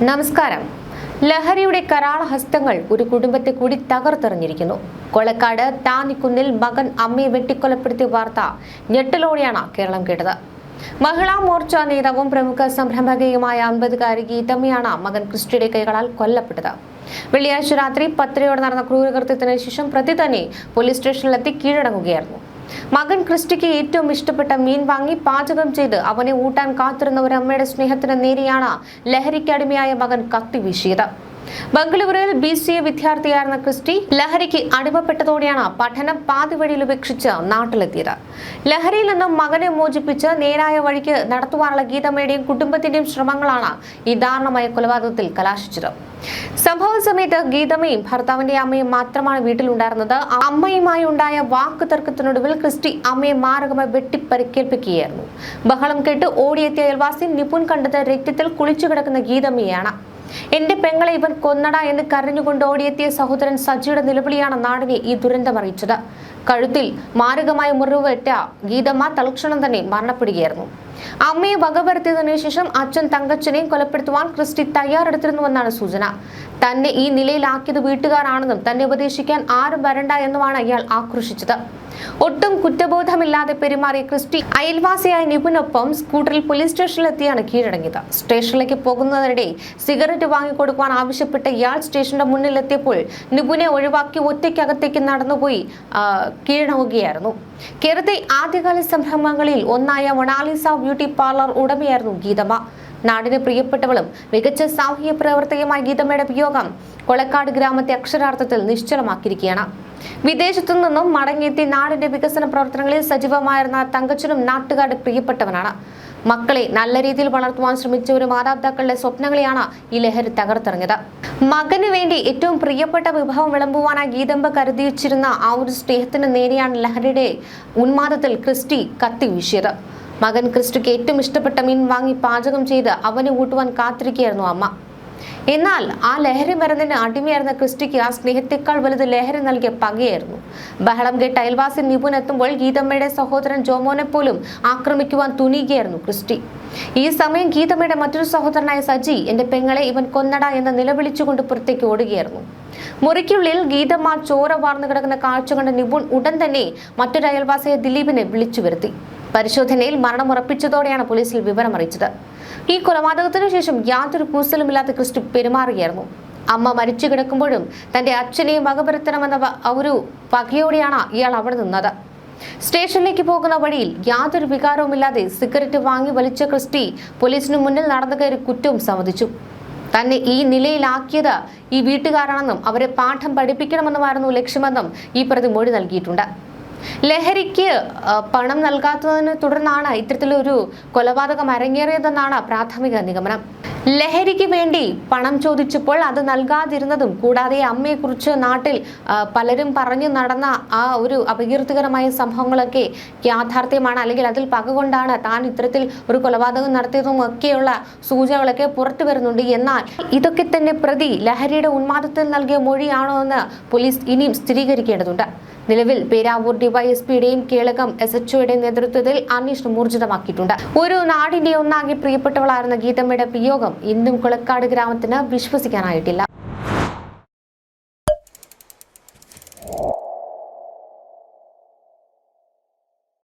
നമസ്കാരം. ലഹരിയുടെ കരാളഹസ്തങ്ങൾ ഒരു കുടുംബത്തെ കൂടി തകർത്തെറിഞ്ഞിരിക്കുന്നു. കൊളക്കാട് താന്നിക്കുന്നിൽ മകൻ അമ്മയെ വെട്ടിക്കൊലപ്പെടുത്തിയ വാർത്ത ഞെട്ടലോടെയാണ് കേരളം കേട്ടത്. മഹിളാ മോർച്ച നേതാവും പ്രമുഖ സംരംഭകയുമായ 50-കാരി ഗീതമ്മയാണ് മകൻ ക്രിസ്റ്റിയുടെ കൈകളാൽ കൊല്ലപ്പെട്ടത്. വെള്ളിയാഴ്ച രാത്രി 10:00 നടന്ന ക്രൂരകൃത്യത്തിന് ശേഷം പ്രതി തന്നെ പോലീസ് സ്റ്റേഷനിലെത്തി കീഴടങ്ങുകയായിരുന്നു. മകൻ ക്രിസ്റ്റിക്ക് ഏറ്റവും ഇഷ്ടപ്പെട്ട മീൻ വാങ്ങി പാചകം ചെയ്ത് അവനെ ഊട്ടാൻ കാത്തിരുന്ന ഒരു അമ്മയുടെ സ്നേഹത്തിന് നേരെയാണ് ലഹരിക്കടിമയായ മകൻ കത്തി വീശിയത്. ബംഗളൂരുവിൽ BCA വിദ്യാർത്ഥിയായിരുന്ന ക്രിസ്റ്റി ലഹരിക്ക് അടിമപ്പെട്ടതോടെയാണ് പഠനം പാതിവഴിയിൽ ഉപേക്ഷിച്ച് നാട്ടിലെത്തിയത്. ലഹരിയിൽ നിന്നും മകനെ മോചിപ്പിച്ച് നേരായ വഴിക്ക് നടത്തുവാനുള്ള ഗീതമ്മയുടെയും കുടുംബത്തിന്റെയും ശ്രമങ്ങളാണ് ഈ ദാരുണമായ കൊലപാതകത്തിൽ കലാശിച്ചത്. സംഭവ സമയത്ത് ഗീതമ്മയും ഭർത്താവിന്റെ അമ്മയും മാത്രമാണ് വീട്ടിലുണ്ടായിരുന്നത്. അമ്മയുമായി ഉണ്ടായ വാക്ക് തർക്കത്തിനൊടുവിൽ ക്രിസ്റ്റി അമ്മയെ മാരകമായി വെട്ടിപ്പരിക്കേൽപ്പിക്കുകയായിരുന്നു. ബഹളം കേട്ട് ഓടിയെത്തിയ അയൽവാസി നിപുൻ കണ്ടത് രക്തത്തിൽ കുളിച്ചു കിടക്കുന്ന ഗീതമ്മയാണ്. എന്റെ പെങ്ങളെ ഇവൻ കൊന്നട എന്ന് കരഞ്ഞുകൊണ്ട് ഓടിയെത്തിയ സഹോദരൻ സജിയുടെ നിലവിളിയാണ് നാടിനെ ഈ ദുരന്തം അറിയിച്ചത്. കഴുത്തിൽ മാരകമായ മുറിവേറ്റ ഗീതമ്മ തൽക്ഷണം തന്നെ മരണപ്പെടുകയായിരുന്നു. അമ്മയെ വകവരുത്തിയതിനു ശേഷം അച്ഛൻ തങ്കച്ചനെയും കൊലപ്പെടുത്തുവാൻ ക്രിസ്റ്റി തയ്യാറെടുത്തിരുന്നുവെന്നാണ് സൂചന. തന്നെ ഈ നിലയിലാക്കിയത് വീട്ടുകാരാണെന്നും തന്നെ ഉപദേശിക്കാൻ ആരും വരണ്ട എന്നുമാണ് ഇയാൾ ആക്രോശിച്ചത്. ഒട്ടും കുറ്റബോധമില്ലാതെ പെരുമാറിയ ക്രിസ്റ്റി അയൽവാസിയായ നിപുനൊപ്പം സ്കൂട്ടറിൽ പോലീസ് സ്റ്റേഷനിലെത്തിയാണ് കീഴടങ്ങിയത്. സ്റ്റേഷനിലേക്ക് പോകുന്നതിനിടെ സിഗരറ്റ് വാങ്ങിക്കൊടുക്കുവാൻ ആവശ്യപ്പെട്ട ഇയാൾ സ്റ്റേഷന്റെ മുന്നിലെത്തിയപ്പോൾ നിപുനെ ഒഴിവാക്കി ഒറ്റയ്ക്കകത്തേക്ക് നടന്നുപോയി കീഴടങ്ങുകയായിരുന്നു. കേരളത്തെ ആദ്യകാല സംരംഭങ്ങളിൽ ഒന്നായ മൊണാലിസ ബ്യൂട്ടി പാർലർ ഉടമയായിരുന്നു ഗീതമ്മ. നാടിന് പ്രിയപ്പെട്ടവളും മികച്ച സാമൂഹ്യ പ്രവർത്തകയുമായ ഗീതമ്മയുടെ വിയോഗം കൊളക്കാട് ഗ്രാമത്തെ അക്ഷരാർത്ഥത്തിൽ നിശ്ചലമാക്കിയിരിക്കുകയാണ്. വിദേശത്തു നിന്നും മടങ്ങിയെത്തി നാടിന്റെ വികസന പ്രവർത്തനങ്ങളിൽ സജീവമായിരുന്ന തങ്കച്ചനും നാട്ടുകാരുടെ പ്രിയപ്പെട്ടവനാണ്. മക്കളെ നല്ല രീതിയിൽ വളർത്തുവാൻ ശ്രമിച്ച ഒരു മാതാപിതാക്കളുടെ സ്വപ്നങ്ങളെയാണ് ഈ ലഹരി തകർത്തെറിഞ്ഞത്. മകന് വേണ്ടി ഏറ്റവും പ്രിയപ്പെട്ട വിഭവം വിളമ്പുവാനായി ഗീതമ്മ കരുതി വെച്ചിരുന്ന ആ ഒരു സ്നേഹത്തിന് നേരെയാണ് ലഹരിയുടെ ഉന്മാദത്തിൽ ക്രിസ്റ്റി കത്തി വീശിയത്. മകൻ ക്രിസ്റ്റിക്ക് ഏറ്റവും ഇഷ്ടപ്പെട്ട മീൻ വാങ്ങി പാചകം ചെയ്ത് അവനെ ഊട്ടുവാൻ കാത്തിരിക്കുകയായിരുന്നു അമ്മ. എന്നാൽ ആ ലഹരി മരുന്നിന് അടിമയായിരുന്ന ക്രിസ്റ്റിക്ക് ആ സ്നേഹത്തെക്കാൾ വലുത് ലഹരി നൽകിയ പകയായിരുന്നു. ബഹളം കേട്ട് അയൽവാസി നിപുൻ എത്തുമ്പോൾ ഗീതമ്മയുടെ സഹോദരൻ ജോമോനെ പോലും ആക്രമിക്കുവാൻ തുനിയുകയായിരുന്നു ക്രിസ്റ്റി. ഈ സമയം ഗീതമ്മയുടെ മറ്റൊരു സഹോദരനായ സജി എന്റെ പെങ്ങളെ ഇവൻ കൊന്നട എന്ന് നിലവിളിച്ചുകൊണ്ട് പുറത്തേക്ക് ഓടുകയായിരുന്നു. മുറിക്കുള്ളിൽ ഗീതമ്മ ചോര വാർന്നു കിടക്കുന്ന കാഴ്ച കണ്ട നിപുൻ ഉടൻ തന്നെ മറ്റൊരു അയൽവാസിയെ ദിലീപിനെ വിളിച്ചു വരുത്തി. പരിശോധനയിൽ മരണം ഉറപ്പിച്ചതോടെയാണ് പോലീസിൽ വിവരം അറിയിച്ചത്. ഈ കൊലപാതകത്തിനു ശേഷം യാതൊരു കൂസലുമില്ലാത്ത ക്രിസ്റ്റി പെരുമാറുകയായിരുന്നു. അമ്മ മരിച്ചു കിടക്കുമ്പോഴും തന്റെ അച്ഛനെയും വകവരുത്തണമെന്ന ഒരു പകയോടെയാണ് ഇയാൾ അവിടെ നിന്നത്. സ്റ്റേഷനിലേക്ക് പോകുന്ന വഴിയിൽ യാതൊരു വികാരവുമില്ലാതെ സിഗരറ്റ് വാങ്ങി വലിച്ച ക്രിസ്റ്റി പോലീസിന് മുന്നിൽ നടന്നു കയറി കുറ്റവും സമ്മതിച്ചു. തന്നെ ഈ നിലയിലാക്കിയത് ഈ വീട്ടുകാരാണെന്നും അവരെ പാഠം പഠിപ്പിക്കണമെന്നുമായിരുന്നു ലക്ഷ്യമെന്നും ഈ പ്രതി മൊഴി നൽകിയിട്ടുണ്ട്. ലഹരിക്ക് പണം നൽകാത്തതിനെ തുടർന്നാണ് ഇത്തരത്തിലൊരു കൊലപാതകം അരങ്ങേറിയതെന്നാണ് പ്രാഥമിക നിഗമനം. ലഹരിക്ക് വേണ്ടി പണം ചോദിച്ചപ്പോൾ അത് നൽകാതിരുന്നതും കൂടാതെ അമ്മയെക്കുറിച്ച് നാട്ടിൽ പലരും പറഞ്ഞു നടന്ന ആ ഒരു അപകീർത്തികരമായ സംഭവങ്ങളൊക്കെ യാഥാർത്ഥ്യമാണ്, അല്ലെങ്കിൽ അതിൽ പകകൊണ്ടാണ് താൻ ഇത്തരത്തിൽ ഒരു കൊലപാതകം നടത്തിയതും ഒക്കെയുള്ള സൂചനകളൊക്കെ പുറത്തു വരുന്നുണ്ട്. എന്നാൽ ഇതൊക്കെ തന്നെ പ്രതി ലഹരിയുടെ ഉന്മാദത്തിൽ നൽകിയ മൊഴിയാണോ എന്ന് പോലീസ് ഇനിയും സ്ഥിരീകരിക്കേണ്ടതുണ്ട്. നിലവിൽ പേരാവൂർ ഡിവൈഎസ്പിയുടെയും കേളകം SHOയുടെയും നേതൃത്വത്തിൽ അന്വേഷണം ഊർജിതമാക്കിയിട്ടുണ്ട്. ഒരു നാടിന്റെ ഒന്നാകെ പ്രിയപ്പെട്ടവളായിരുന്ന ഗീതമ്മയുടെ വിയോഗം ഇന്നും കൊളക്കാട് ഗ്രാമത്തിന് വിശ്വസിക്കാനായിട്ടില്ല.